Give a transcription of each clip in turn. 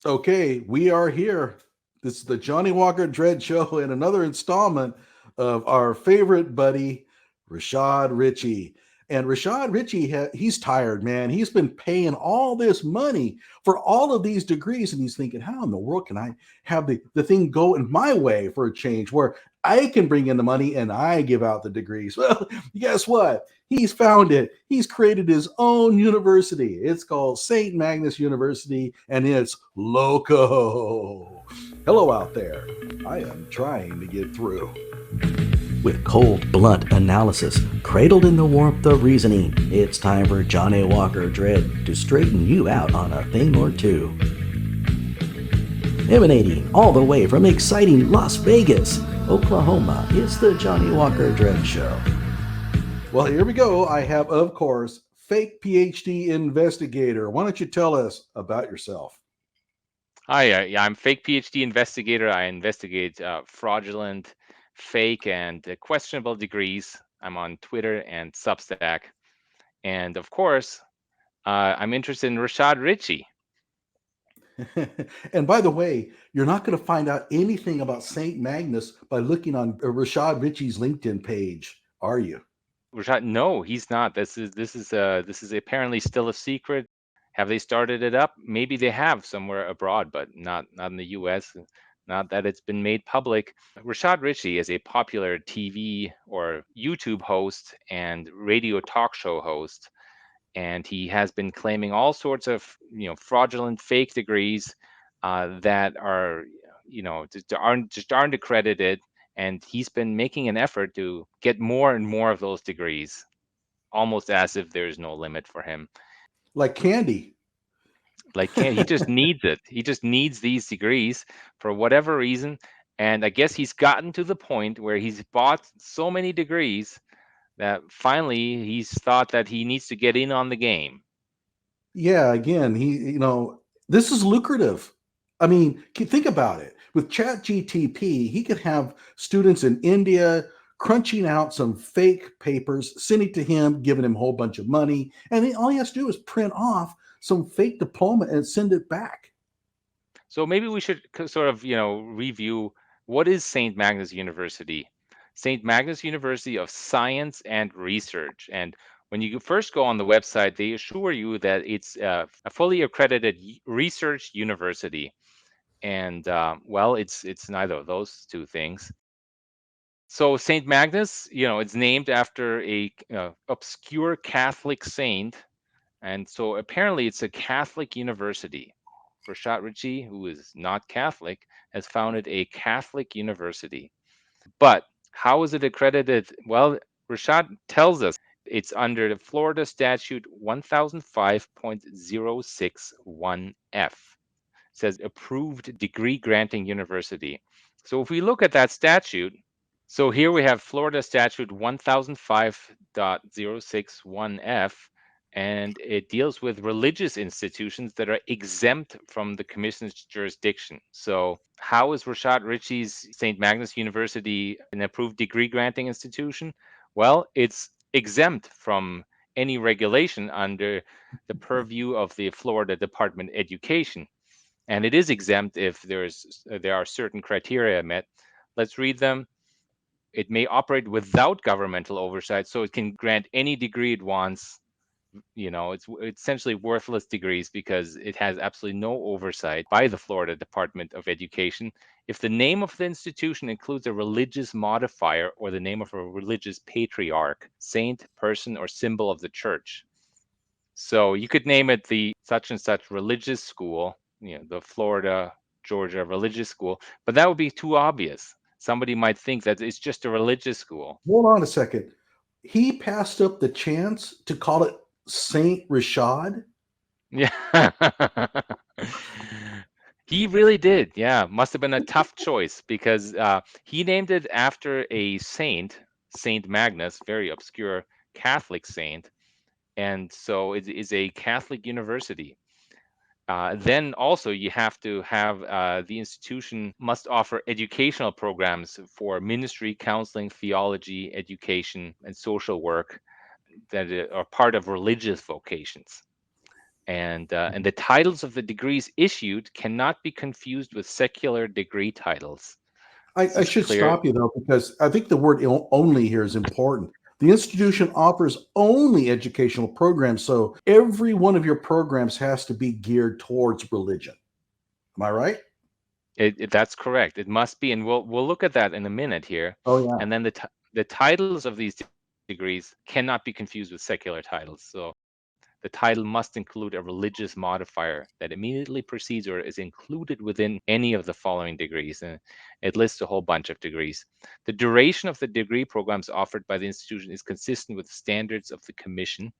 Okay, we are here. This is the Johnny Walker Dread Show and another installment of our favorite buddy, Rashad Richey. And Rashad Richey, he's tired, man. He's been paying all this money for all of these degrees, and he's thinking, how in the world can I have the thing go in my way for a change where I can bring in the money and I give out the degrees? Well, guess what? He's found it. He's created his own university. It's called St. Magnus University, and it's LOCO. Hello out there. I am trying to get through. With cold, blunt analysis, cradled in the warmth of reasoning, it's time for Johnny Walker Dread to straighten you out on a thing or two. Emanating all the way from exciting Las Vegas, Oklahoma, it's the Johnny Walker Dread Show. Well, here we go. I have, of course, fake PhD investigator. Why don't you tell us about yourself? Hi, I'm fake PhD investigator. I investigate fraudulent, fake, and questionable degrees. I'm on Twitter and Substack. And of course, I'm interested in Rashad Richey. And by the way, you're not going to find out anything about St. Magnus by looking on Rashad Richey's LinkedIn page, are you? Rashad, no, he's not. This is apparently still a secret. Have they started it up? Maybe they have somewhere abroad, but not in the U.S. Not that it's been made public. Rashad Richey is a popular TV or YouTube host and radio talk show host, and he has been claiming all sorts of fraudulent fake degrees that are just aren't accredited, and he's been making an effort to get more and more of those degrees, almost as if there's no limit for him. Like candy. He just needs it. He just needs these degrees for whatever reason. And I guess he's gotten to the point where he's bought so many degrees that finally he's thought that he needs to get in on the game. Yeah, again, this is lucrative. I mean, think about it. With Chat GTP, he could have students in India crunching out some fake papers, sending to him, giving him a whole bunch of money, and then all he has to do is print off some fake diploma and send it back. So maybe we should sort of, review what is St. Magnus University. St. Magnus University of Science and Research. And when you first go on the website, they assure you that it's a fully accredited research university. And well, it's neither of those two things. So St. Magnus, it's named after a obscure Catholic saint, and so apparently it's a Catholic university. Rashad Richey, who is not Catholic, has founded a Catholic university. But how is it accredited? Well, Rashad tells us it's under the Florida Statute 1005.061F. It says approved degree granting university. So if we look at that statute, so here we have Florida Statute 1005.061F, and it deals with religious institutions that are exempt from the commission's jurisdiction. So how is Rashad Richey's St. Magnus University an approved degree granting institution? Well, it's exempt from any regulation under the purview of the Florida Department of Education. And it is exempt if there are certain criteria met. Let's read them. It may operate without governmental oversight, so it can grant any degree it wants. It's essentially worthless degrees because it has absolutely no oversight by the Florida Department of Education. If the name of the institution includes a religious modifier or the name of a religious patriarch, saint, person, or symbol of the church. So you could name it the such and such religious school, the Florida, Georgia religious school, but that would be too obvious. Somebody might think that it's just a religious school. Hold on a second. He passed up the chance to call it Saint Rashad. Yeah. He really did. Yeah. Must have been a tough choice because he named it after a saint, Saint Magnus, very obscure Catholic saint. And so it is a Catholic university. Then also you have to have the institution must offer educational programs for ministry, counseling, theology, education, and social work that are part of religious vocations. And the titles of the degrees issued cannot be confused with secular degree titles. This I is should clear. stop you though, because I think the word only here is important. The institution offers only educational programs, so every one of your programs has to be geared towards religion. Am I right? That's correct. It must be, and we'll look at that in a minute here. Oh, yeah. And then the titles of these degrees cannot be confused with secular titles. So the title must include a religious modifier that immediately precedes or is included within any of the following degrees. And it lists a whole bunch of degrees. The duration of the degree programs offered by the institution is consistent with the standards of the commission.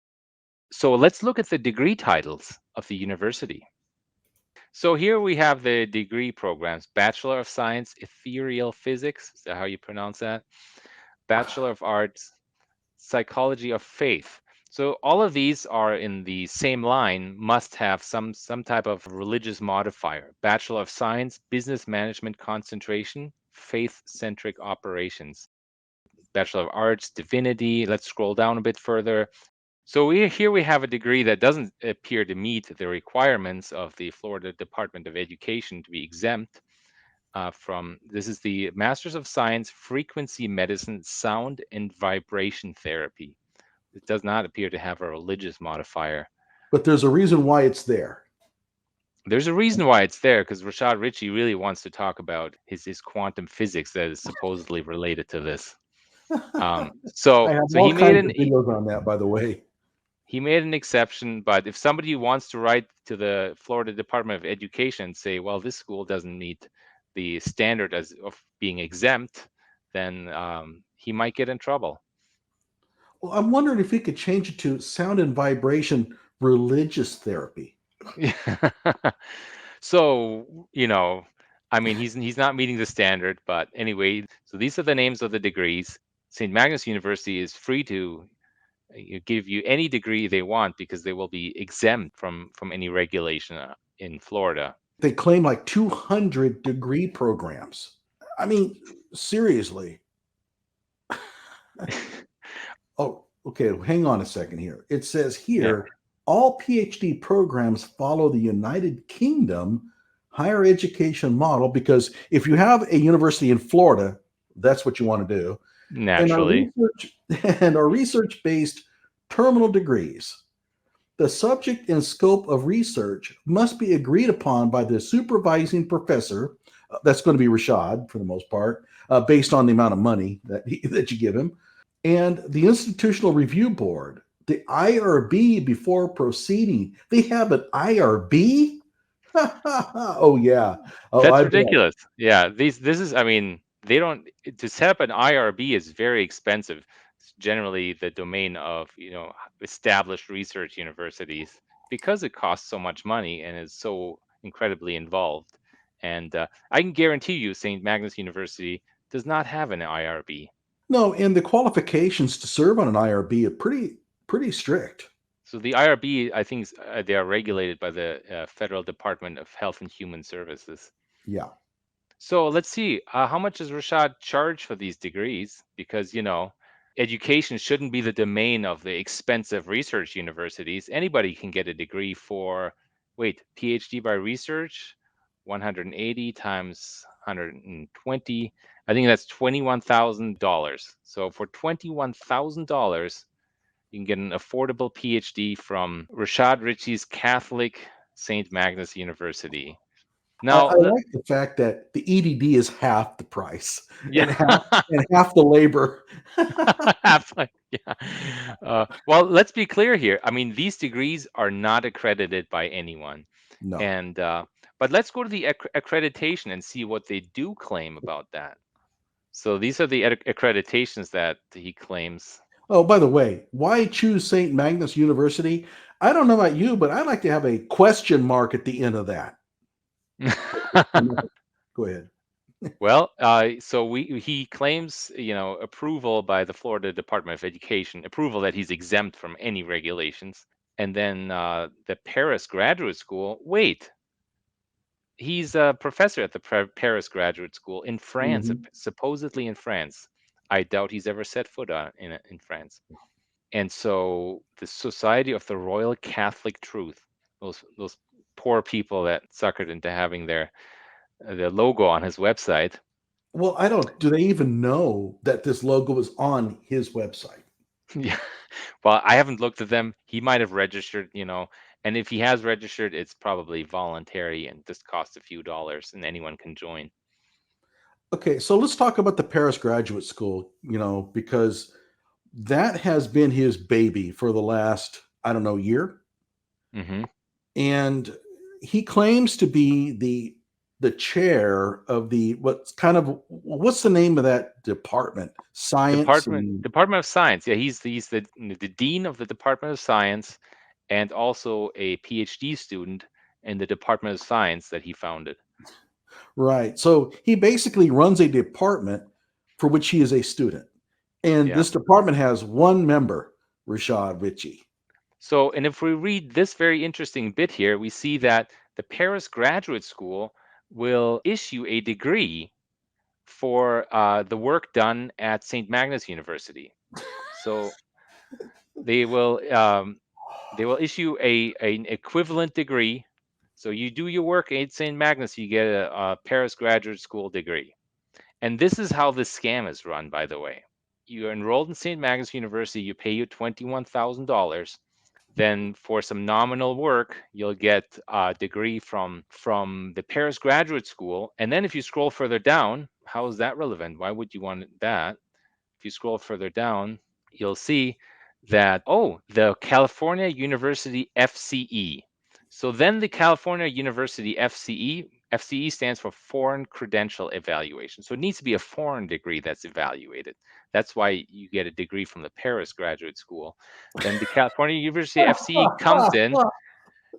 So let's look at the degree titles of the university. So here we have the degree programs: Bachelor of Science, Ethereal Physics. Is that how you pronounce that? Bachelor of Arts, Psychology of Faith. So all of these are in the same line, must have some type of religious modifier. Bachelor of Science, Business Management Concentration, Faith-centric operations. Bachelor of Arts, Divinity. Let's scroll down a bit further. So here we have a degree that doesn't appear to meet the requirements of the Florida Department of Education to be exempt from. This is the Masters of Science, Frequency Medicine, Sound and Vibration Therapy. It does not appear to have a religious modifier. But there's a reason why it's there. There's a reason why it's there, because Rashad Richey really wants to talk about his quantum physics that is supposedly related to this. I So have so all kinds of videos on that, by the way. he made an exception, but if somebody wants to write to the Florida Department of Education and say, well, this school doesn't meet the standard of being exempt, then he might get in trouble. Well, I'm wondering if we could change it to sound and vibration religious therapy. So, I mean, he's not meeting the standard, but anyway, so these are the names of the degrees. St. Magnus University is free to give you any degree they want because they will be exempt from any regulation in Florida. They claim like 200 degree programs. I mean, seriously. Oh, okay. Hang on a second here. It says Yeah. here all PhD programs follow the United Kingdom higher education model, because if you have a university in Florida, that's what you want to do. And our Naturally. research and our research-based terminal degrees. The subject and scope of research must be agreed upon by the supervising professor. That's going to be Rashad for the most part, based on the amount of money that you give him, and the Institutional Review Board, the IRB, before proceeding. They have an IRB? Oh, yeah. Oh, That's I bet. ridiculous. Yeah, this is, I mean, they don't, to set up an IRB is very expensive. It's generally the domain of, established research universities because it costs so much money and is so incredibly involved. And I can guarantee you St. Magnus University does not have an IRB. No, and the qualifications to serve on an IRB are pretty strict. So the IRB, I think, they are regulated by the Federal Department of Health and Human Services. Yeah. So let's see, how much does Rashad charge for these degrees? Because, education shouldn't be the domain of the expensive research universities. Anybody can get a degree for, wait, PhD by research, 180 times 120. I think that's $21,000. So for $21,000, you can get an affordable PhD from Rashad Richey's Catholic St. Magnus University. I Now, like the fact that the EDD is half the price yeah. and half the labor. Yeah. Well, let's be clear here. I mean, these degrees are not accredited by anyone, No. and but let's go to the accreditation and see what they do claim about that. So these are the accreditations that he claims. Oh, by the way, why choose St. Magnus University? I don't know about you, but I like to have a question mark at the end of that. Go ahead. Well, so he claims, approval by the Florida Department of Education, approval that he's exempt from any regulations. And then the Paris Graduate School, wait, he's a professor at the Paris Graduate School in France, Mhm. supposedly in France. I doubt he's ever set foot in France. And so the Society of the Royal Catholic Truth. those poor people that suckered into having the logo on his website. Well, I don't. Do they even know that this logo is on his website? Yeah. Well, I haven't looked at them. He might have registered, and if he has registered, it's probably voluntary and just costs a few dollars, and anyone can join. Okay, so let's talk about the Paris Graduate School. Because that has been his baby for the last, I don't know, year. Hmm. And he claims to be the chair of what's the name of that department? Science and Department of Science. Yeah, he's the dean of the Department of Science, and also a PhD student in the Department of Science that he founded. right. So he basically runs a department for which he is a student. And Yeah. this department has one member, Rashad Richey. So, and if we read this very interesting bit here, we see that the Paris Graduate School will issue a degree for the work done at St. Magnus University. So they will um, they will issue an equivalent degree. So you do your work at St. Magnus, you get a Paris Graduate School degree. And this is how this scam is run, by the way. You're enrolled in St. Magnus University, you pay you $21,000. Then for some nominal work, you'll get a degree from the Paris Graduate School. And then if you scroll further down, how is that relevant? Why would you want that? If you scroll further down, you'll see that, oh, the California University FCE. So then the California University FCE stands for Foreign Credential Evaluation. So it needs to be a foreign degree that's evaluated. That's why you get a degree from the Paris Graduate School. Then the California University FCE comes in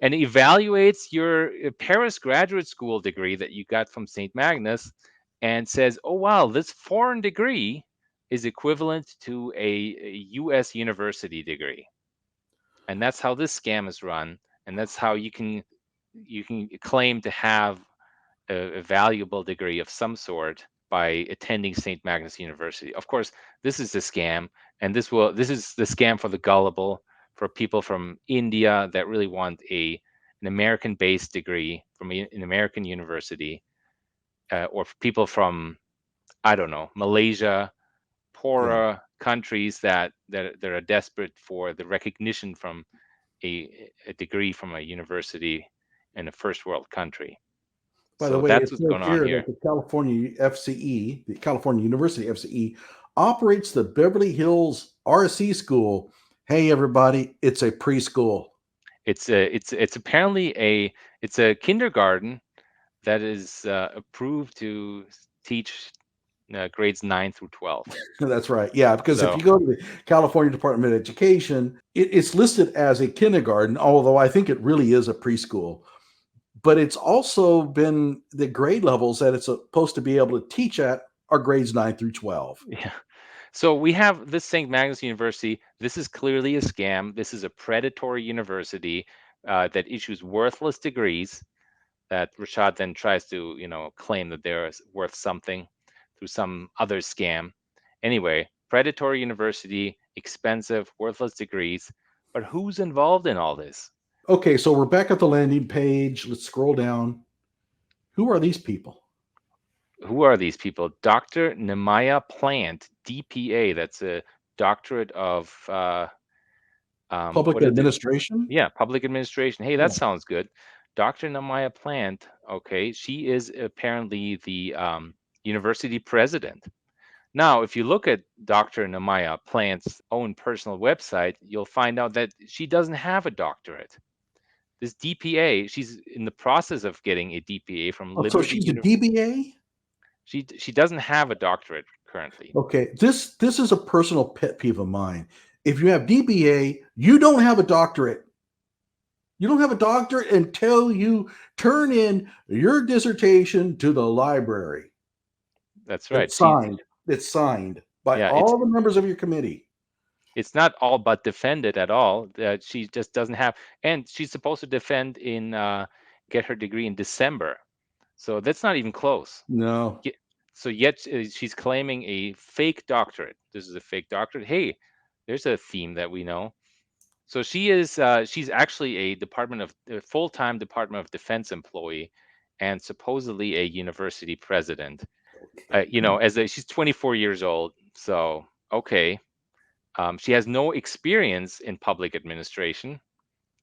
and evaluates your Paris Graduate School degree that you got from St. Magnus and says, oh, wow, this foreign degree is equivalent to a US university degree. And that's how this scam is run. And that's how you can claim to have a valuable degree of some sort by attending St. Magnus University. Of course, this is a scam, and this is the scam for the gullible, for people from India that really want an American-based degree from an American university, or for people from, I don't know, Malaysia, Yeah. poorer countries that are desperate for the recognition from a degree from a university in a first world country. By the So way, that's it what's says going on here here. that the California FCE, the California University FCE, operates the Beverly Hills RC school. Hey, everybody, it's a preschool. It's apparently it's a kindergarten that is approved to teach grades 9 through 12. That's right. Yeah, because if So you go to the California Department of Education, it's listed as a kindergarten, although I think it really is a preschool. But it's also been the grade levels that it's supposed to be able to teach at are grades 9 through 12. yeah. So we have this St. Magnus University. This is clearly a scam. This is a predatory university that issues worthless degrees that Rashad then tries to, claim that they're worth something through some other scam. Anyway, predatory university, expensive, worthless degrees. But who's involved in all this? Okay, so we're back at the landing page. Let's scroll down. Who are these people? Who are these people? Dr. Nemaya Plant, DPA. That's a doctorate of Public what is it? administration? Yeah, public administration. Hey, that Yeah. sounds good. Dr. Nemaya Plant. Okay, she is apparently the university president. Now, if you look at Dr. Nemaya Plant's own personal website, you'll find out that she doesn't have a doctorate. This DPA, she's in the process of getting a DPA from Oh, so Liberty she's a University. DBA? She doesn't have a doctorate currently. Okay, this is a personal pet peeve of mine. If you have DBA, you don't have a doctorate. You don't have a doctorate until you turn in your dissertation to the library. That's right. It's signed. It's signed by Yeah, all the members of your committee. it's not all but defended at all. She just doesn't have, and she's supposed to defend get her degree in December. So that's not even close. No. So yet she's claiming a fake doctorate. This is a fake doctorate. Hey, there's a theme that we know. So she's actually a full-time Department of Defense employee, and supposedly a university president. She's 24 years old, so okay. She has no experience in public administration.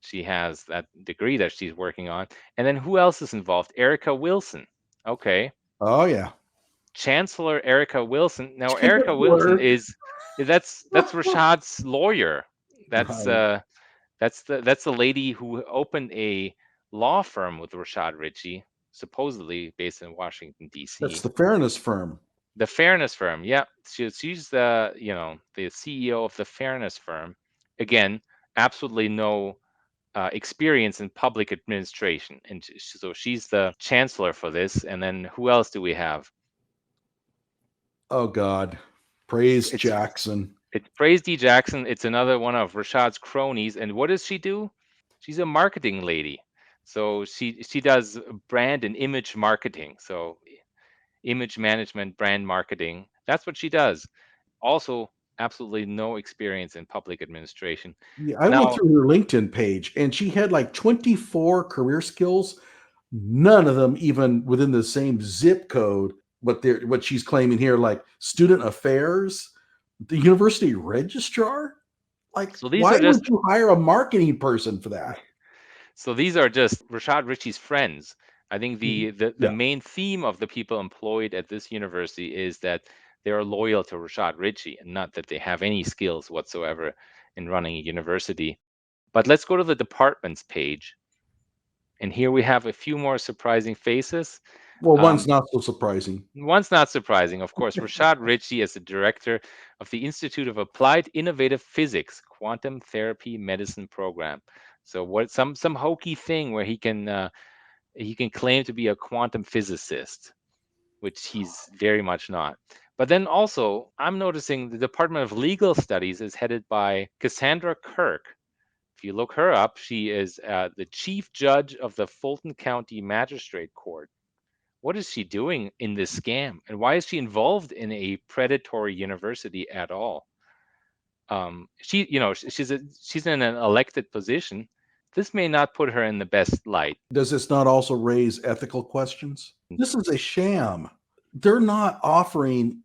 She has that degree that she's working on. And then who else is involved? Erica Wilson. Okay. Oh yeah. Chancellor Erica Wilson. Now Erica Wilson Chancellor. is that's Rashad's lawyer. That's Right. uh that's the lady who opened a law firm with Rashad Richey, supposedly based in Washington That's D.C. the fairness firm. The Fairness Firm. Yeah, she's the CEO of the Fairness Firm. Again, absolutely no experience in public administration, and so she's the chancellor for this. And then who else do we have? Oh God. Praise It's Jackson. it's Praise D. Jackson. It's another one of Rashad's cronies. And what does she do? She's a marketing lady. So she does brand and image marketing. So image management, brand marketing. That's what she does. Also, absolutely no experience in public administration. Yeah, I went Now, through her LinkedIn page and she had like 24 career skills, none of them even within the same zip code. What she's claiming here, like student affairs, the university registrar. Like, so these why are just would you hire a marketing person for that? so these are just Rashad Richey's friends. I think Mhm. the Yeah. main theme of the people employed at this university is that they are loyal to Rashad Richey and not that they have any skills whatsoever in running a university. But let's go to the departments page. And here we have a few more surprising faces. Well, one's Um, not so surprising. One's not surprising, of course. Rashad Richey is the director of the Institute of Applied Innovative Physics Quantum Therapy Medicine Program. So what some hokey thing where he can claim to be a quantum physicist, which he's very much not. But then also, I'm noticing the Department of Legal Studies is headed by Cassandra Kirk. If you look her up, she is the chief judge of the Fulton County Magistrate Court. What is she doing in this scam, and why is she involved in a predatory university at all? She's in an elected position. This may not put her in the best light. Does this not also raise ethical questions? This is a sham. They're not offering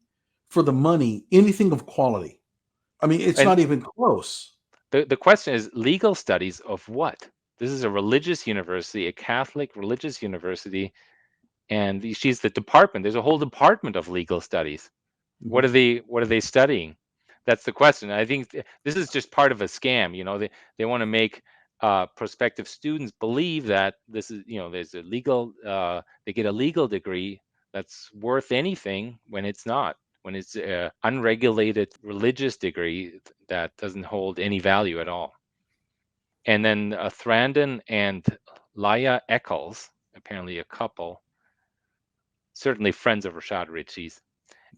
for the money anything of quality. I mean, it's And not even close. the question is, legal studies of what? This is a religious university, a Catholic religious university, and she's the department. There's a whole department of legal studies. Mhm. What are they studying? That's the question. I think this is just part of a scam. They want to make prospective students believe that this is, there's a legal, they get a legal degree that's worth anything when it's not, when it's an unregulated religious degree that doesn't hold any value at all. And then Thrandon and Laya Eccles, apparently a couple, certainly friends of Rashad Richey's.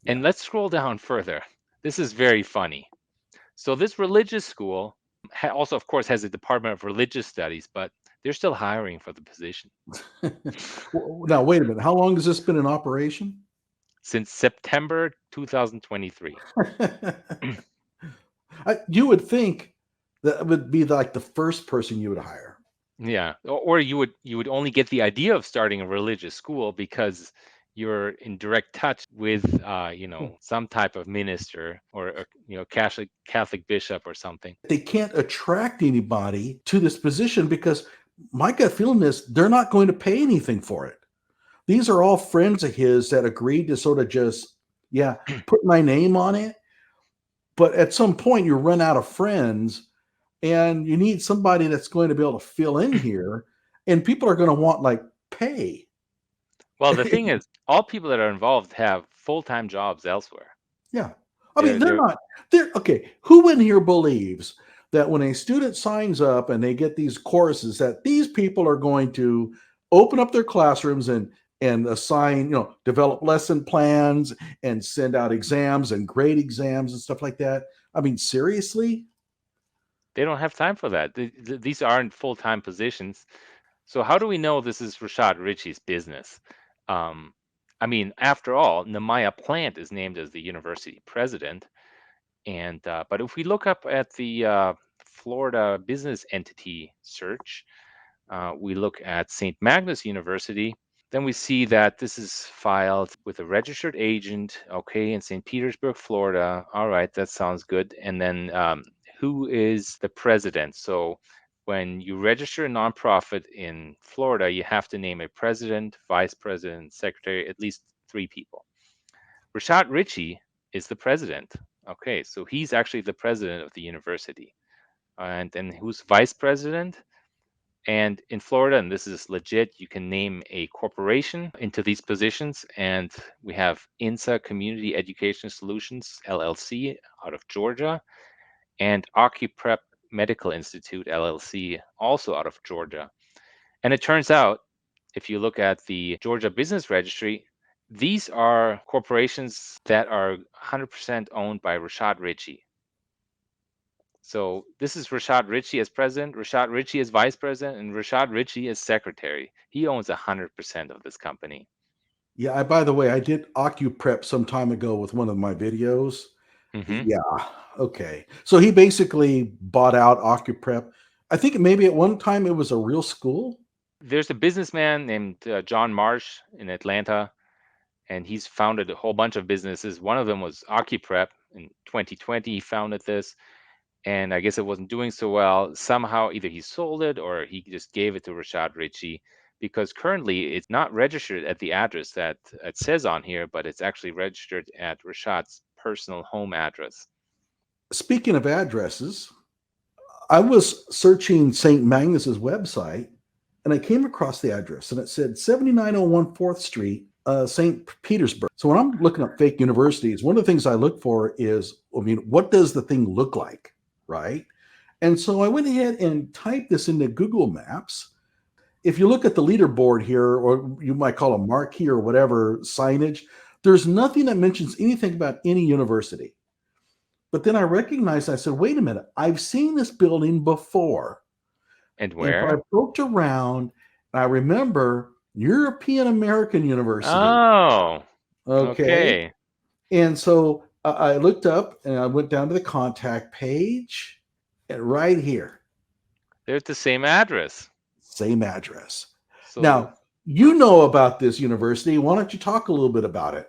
Yeah. And let's scroll down further. This is very funny. So this religious school also, of course, has a Department of Religious Studies, but they're still hiring for the position Now, wait a minute. How long has this been in operation? since September 2023. You would think that would be like the first person you would hire. Yeah, or you would only get the idea of starting a religious school because you're in direct touch with some type of minister or Catholic bishop or something. They can't attract anybody to this position because my gut feeling is they're not going to pay anything for it. These are all friends of his that agreed to sort of just, yeah, put my name on it. But at some point, you run out of friends and you need somebody that's going to be able to fill in here. And people are going to want like pay. Well, the thing is, all people that are involved have full-time jobs elsewhere. Yeah. I mean, They're they're they're not, they're okay. Who in here believes that when a student signs up and they get these courses, that these people are going to open up their classrooms and assign, develop lesson plans and send out exams and grade exams and stuff like that? I mean, seriously? they don't have time for that. These aren't full-time positions. So how do we know this is Rashad Richey's business? Um, I mean, after all, Nehemiah Plant is named as the university president, and but if we look up at the Florida business entity search, we look at St. Magnus University, then we see that this is filed with a registered agent, okay, in St. Petersburg, Florida. All right, that sounds good. And then who is the president? So when you register a nonprofit in Florida, you have to name a president, vice president, secretary, at least 3 people. Rashad Richey is the president. Okay, so he's actually the president of the university. And then who's vice president? And in Florida, and this is legit, you can name a corporation into these positions. And we have INSA Community Education Solutions, LLC, out of Georgia, and OcuPrep Medical Institute, LLC, also out of Georgia. And it turns out, if you look at the Georgia Business Registry, these are corporations that are 100% owned by Rashad Richey. So this is Rashad Richey as president, Rashad Richey as vice president, and Rashad Richey as secretary. He owns 100% of this company. Yeah, by the way, I did OcuPrep some time ago with one of my videos. Mm-hmm. Yeah, okay. So he basically bought out OcuPrep. I think maybe at one time it was a real school. There's a businessman named John Marsh in Atlanta, and he's founded a whole bunch of businesses. One of them was OcuPrep. In 2020, he founded this, and I guess it wasn't doing so well. Somehow, either he sold it or he just gave it to Rashad Richey, because currently it's not registered at the address that it says on here, but it's actually registered at Rashad's personal home address. Speaking of addresses, I was searching St. Magnus's website and I came across the address and it said 7901 4th Street, St. Petersburg. So when I'm looking up fake universities, one of the things I look for is, I mean, what does the thing look like, right? And so I went ahead and typed this into Google Maps. If you look at the leaderboard here, or you might call a marquee or whatever signage, there's nothing that mentions anything about any university. But then I recognized, I said, wait a minute, I've seen this building before. And And so I where? poked around, and I remember European American University. Oh, Okay. okay. And so I looked up and I went down to the contact page, and right here, They're at the same address. same address. So Now, you know about this university. Why don't you talk a little bit about it?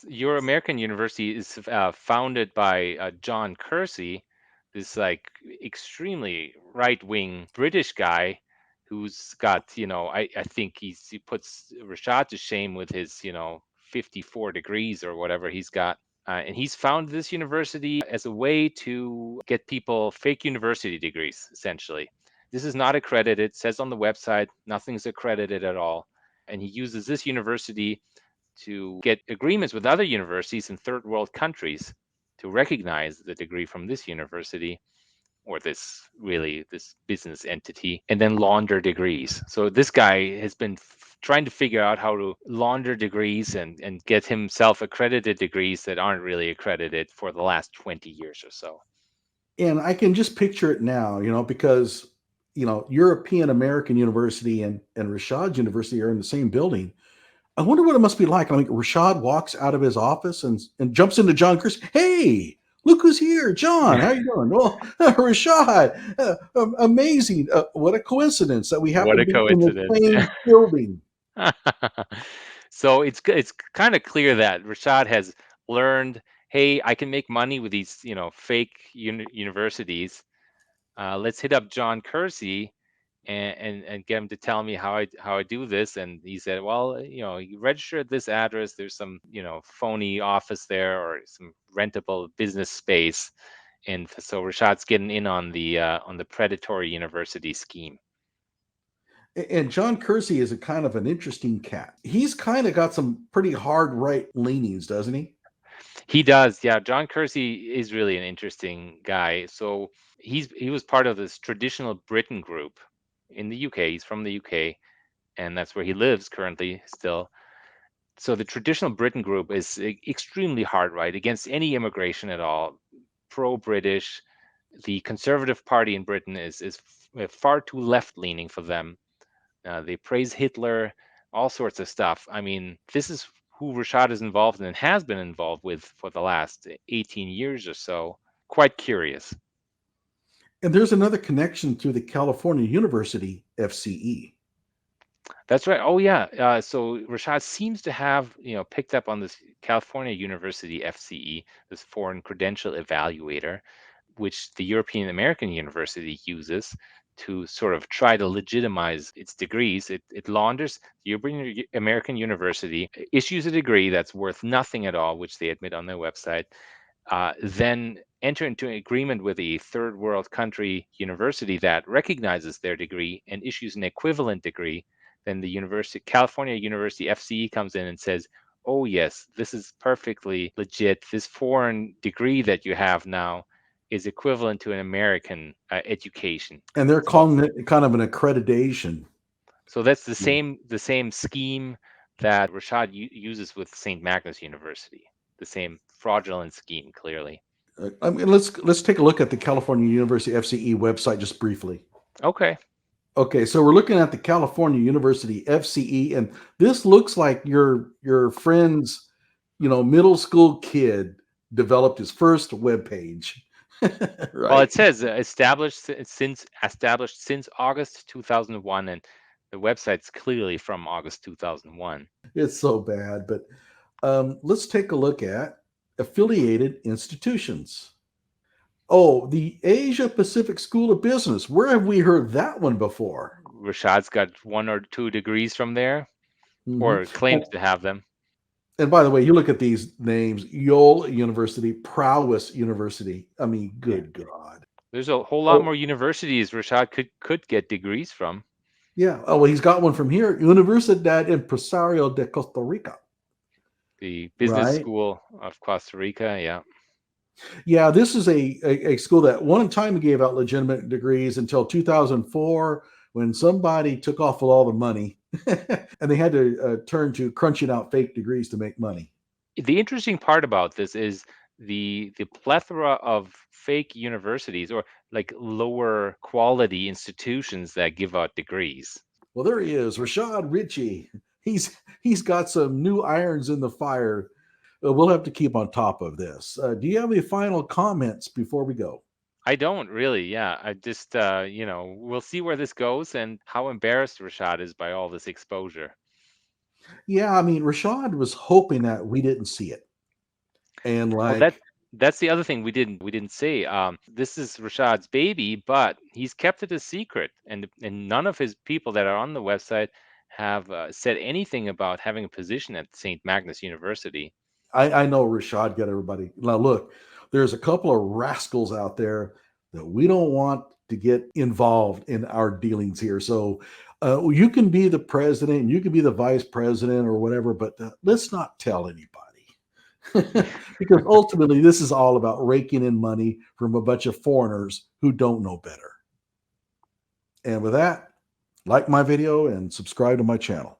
your American University is founded by John Kersey, this like extremely right-wing British guy who's got, I think he puts Rashad to shame with his, 54 degrees or whatever he's got. And he's founded this university as a way to get people fake university degrees, essentially. This is not accredited. It says on the website, nothing's accredited at all. And he uses this university to get agreements with other universities in third world countries to recognize the degree from this university or this business entity, and then launder degrees. So this guy has been trying to figure out how to launder degrees and get himself accredited degrees that aren't really accredited for the last 20 years or so. And I can just picture it now, because European American University and Rashad University are in the same building. I wonder what it must be like. I mean, Rashad walks out of his office and jumps into John Chris. Hey, look who's here, John. How you doing? Well, Rashad, amazing. What a coincidence that we happen What to a be in the coincidence. same building. So it's kind of clear that Rashad has learned, hey, I can make money with these, fake universities. Let's hit up John Kersey and get him to tell me how I do this. And he said, well, you register at this address. There's some, phony office there or some rentable business space. And so Rashad's getting in on the predatory university scheme. And John Kersey is a kind of an interesting cat. He's kind of got some pretty hard right leanings, doesn't he? He does, yeah. John Kersey is really an interesting guy. So he was part of this traditional Britain group in the UK. He's from the UK, and that's where he lives currently still. So the traditional Britain group is extremely hard right against any immigration at all, pro-British. The Conservative Party in Britain is far too left-leaning for them. They praise Hitler, all sorts of stuff. I mean, this is who Rashad is involved in and has been involved with for the last 18 years or so. Quite curious. And there's another connection to the California University FCE. That's right. Oh yeah. So Rashad seems to have, picked up on this California University FCE, this Foreign Credential Evaluator, which the European American University uses to sort of try to legitimize its degrees. It launders the European American University, issues a degree that's worth nothing at all, which they admit on their website, then enter into an agreement with a third world country university that recognizes their degree and issues an equivalent degree. Then the California University FCE comes in and says, oh yes, this is perfectly legit. This foreign degree that you have now is equivalent to an American education. And they're So, calling it kind of an accreditation. so that's the same scheme that Rashad uses with St. Magnus University. The same fraudulent scheme, clearly. I mean, let's take a look at the California University FCE website just briefly. Okay. Okay, so we're looking at the California University FCE, and this looks like your friend's, middle school kid developed his first web page. Well, Right? it says established since August 2001, and the website's clearly from August 2001. It's so bad, but let's take a look at affiliated institutions. Oh, the Asia Pacific School of Business. Where have we heard that one before? Rashad's got 1 or 2 degrees from there, Mhm. or claims to have them. And by the way, you look at these names: Yale University, Prowess University. I mean, Yeah. good God. There's a whole lot more universities Rashad could get degrees from. Yeah. Oh, well, he's got one from here, Universidad Empresario de Costa Rica. The Business Right. School of Costa Rica, yeah. Yeah, this is a school that one time gave out legitimate degrees until 2004 when somebody took off with all the money and they had to turn to crunching out fake degrees to make money. The interesting part about this is the plethora of fake universities, or like lower quality institutions that give out degrees. Well, there he is, Rashad Richey. He's got some new irons in the fire. We'll have to keep on top of this. Do you have any final comments before we go? I don't really, yeah. I just, we'll see where this goes and how embarrassed Rashad is by all this exposure. Yeah, I mean, Rashad was hoping that we didn't see it. And Well, that's the other thing we didn't say. This is Rashad's baby, but he's kept it a secret, and none of his people that are on the website have said anything about having a position at St. Magnus University. I know Rashad got everybody. Now, look, there's a couple of rascals out there that we don't want to get involved in our dealings here. So you can be the president, you can be the vice president or whatever, but let's not tell anybody. Because ultimately, this is all about raking in money from a bunch of foreigners who don't know better. And with that, like my video and subscribe to my channel.